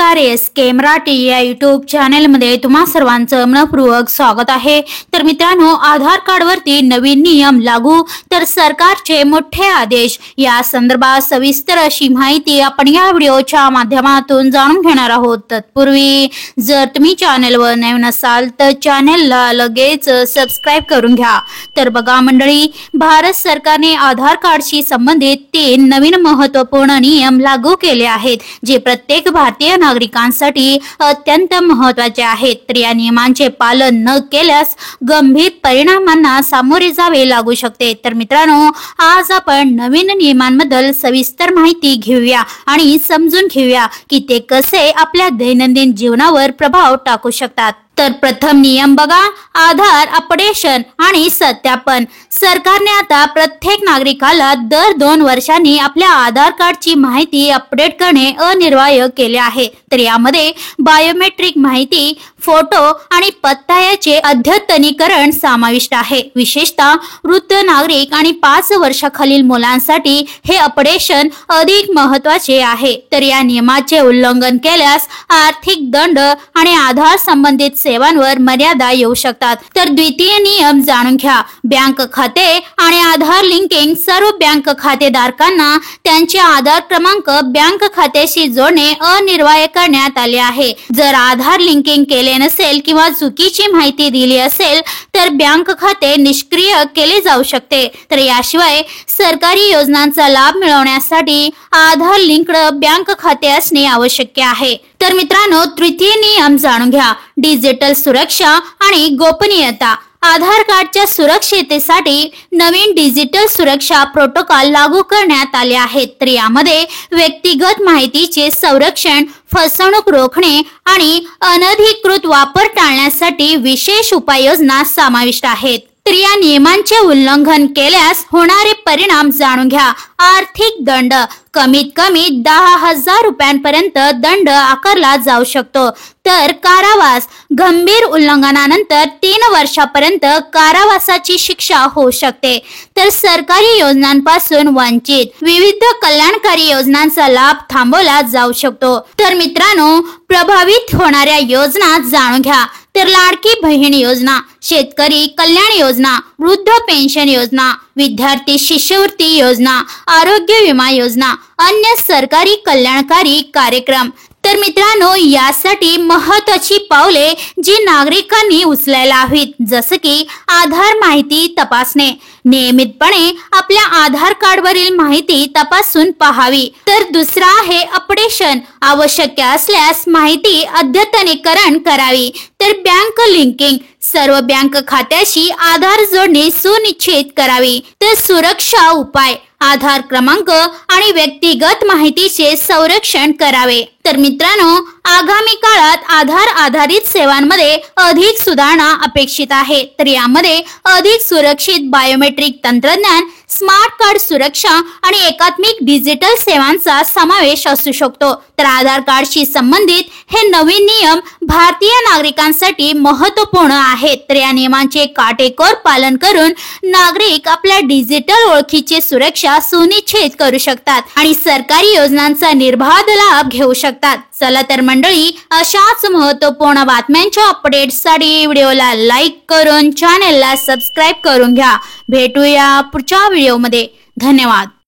नमस्कार, SK मराठी या YouTube चॅनलमध्ये तुम्हा सर्वांचं मनपूर्वक स्वागत आहे। तर मित्रांनो, आधार कार्डवरती नवीन नियम लागू, तर सरकारचे मोठे आदेश या संदर्भात सविस्तर अशी माहिती आपण या व्हिडिओच्या माध्यमातून जाणून घेणार आहोत। तत्पूर्वी जर तुम्ही चॅनलवर नवीन असाल तर चॅनलला लगेच सबस्क्राइब करून घ्या। तर बघा मंडळी, भारत सरकारने आधार कार्डशी संबंधित 3 नवीन महत्त्वपूर्ण नियम लागू केले आहेत, जे प्रत्येक भारतीय नागरिकांसाठी अत्यंत महत्त्वाचे आहेत। तर या नियमांचे पालन न केल्यास गंभीर परिणामांना सामोरे जावे लागू शकते। तर मित्रांनो, आज आपण नवीन नियमांबद्दल सविस्तर माहिती घेऊया आणि समजून घेऊया की ते कसे आपल्या दैनंदिन जीवनावर प्रभाव टाकू शकतात। तर प्रथम नियम बघा, आधार अपडेशन आणि सत्यापन। सरकारने आता प्रत्येक नागरिकाला दर 2 वर्षांनी आपल्या आधार कार्डची माहिती अपडेट करणे अनिवार्य केले आहे। तर यामध्ये बायोमेट्रिक माहिती, फोटो आणि पत्ता याचे अद्यतनीकरण समाविष्ट आहे। विशेषतः वृद्ध नागरिक आणि 5 वर्षाखालील मुलांसाठी हे अपडेशन अधिक महत्त्वाचे आहे। तर या नियमाचे उल्लंघन केल्यास आर्थिक दंड आणि आधार संबंधित सेवांवर मर्यादा येऊ शकतात। तर द्वितीय नियम जाणून घ्या, बँक खाते आणि आधार लिंकिंग। सर्व बँक खातेधारकांना त्यांचे आधार क्रमांक बँक खात्याशी जोडणे अनिवार्य करण्यात आले आहे। जर आधार लिंकिंग केले नसेल किंवा चुकीची माहिती दिली असेल तर बँक खाते निष्क्रिय केले जाऊ शकते। तर याशिवाय सरकारी योजनांचा लाभ मिळवण्यासाठी आधार लिंक्ड बँक खाते असणे आवश्यक आहे। तर मित्रांनो, तृतीय नियम जाणून घ्या, डिजिटल सुरक्षा आणि गोपनीयता। आधार कार्डच्या सुरक्षिततेसाठी नवीन डिजिटल सुरक्षा प्रोटोकॉल लागू करण्यात आले आहेत। तर यामध्ये व्यक्तिगत माहितीचे संरक्षण, फसवणूक रोखणे आणि अनधिकृत वापर टाळण्यासाठी विशेष उपाययोजना समाविष्ट आहेत। तर या नियमांचे उल्लंघन केल्यास होणारे परिणाम जाणून घ्या, आर्थिक दंड। कमीत कमी 10,000 रुपयांपर्यंत दंड आकारला जाऊ शकतो। तर कारावास, गंभीर उल्लंघनानंतर 3 वर्षापर्यंत कारावासाची शिक्षा होऊ शकते। तर सरकारी योजनांपासून वंचित, विविध कल्याणकारी योजनांचा लाभ थांबवला जाऊ शकतो। तर मित्रांनो, प्रभावित होणाऱ्या योजना जाणून घ्या, तर लाडकी बहीण योजना, शेतकरी कल्याण योजना, वृद्ध पेन्शन योजना, विद्यार्थी शिष्यवृत्ती योजना, आरोग्य विमा योजना, अन्य सरकारी कल्याणकारी कार्यक्रम। तर मित्रांनो, यासाठी महत्त्वाची पावले जी नागरिकांनी उचलायला हवीत, जसे की आधार माहिती तपासणे। नियमितपणे आपल्या आधार कार्डवरील माहिती तपासून पाहावी। तर दुसरा आहे अपडेशन, आवश्यक असल्यास माहिती अद्यतनीकरण करावी। तर बँक लिंकिंग, सर्व बँक खात्याशी आधार जोडणी सुनिश्चित करावी। तर सुरक्षा उपाय, आधार क्रमांक आणि व्यक्तिगत माहितीचे संरक्षण करावे। तर मित्रांनो, आगामी काळात आधार आधारित सेवांमध्ये अधिक सुधारणा अपेक्षित आहे। तर यामध्ये अधिक सुरक्षित बायोमेट्रिक तंत्रज्ञान, स्मार्ट कार्ड सुरक्षा आणि एकात्मिक डिजिटल सेवांचा समावेश असू शकतो। तर आधार कार्डशी संबंधित हे नवीन नियम भारतीय नागरिकांसाठी महत्त्वपूर्ण आहेत। तर या नियमांचे काटेकोर पालन करून नागरिक आपल्या डिजिटल ओळखीची सुरक्षा सुनिश्चित करू शकतात आणि सरकारी योजनांचा निर्बाध लाभ घेऊ शकतात। चला तर मंडळी, अशाच महत्त्वपूर्ण बातम्यांच्या अपडेट्ससाठी व्हिडिओला लाईक करून चॅनलला सबस्क्राइब करून घ्या। भेटूया पुढच्या व्हिडिओमध्ये। धन्यवाद।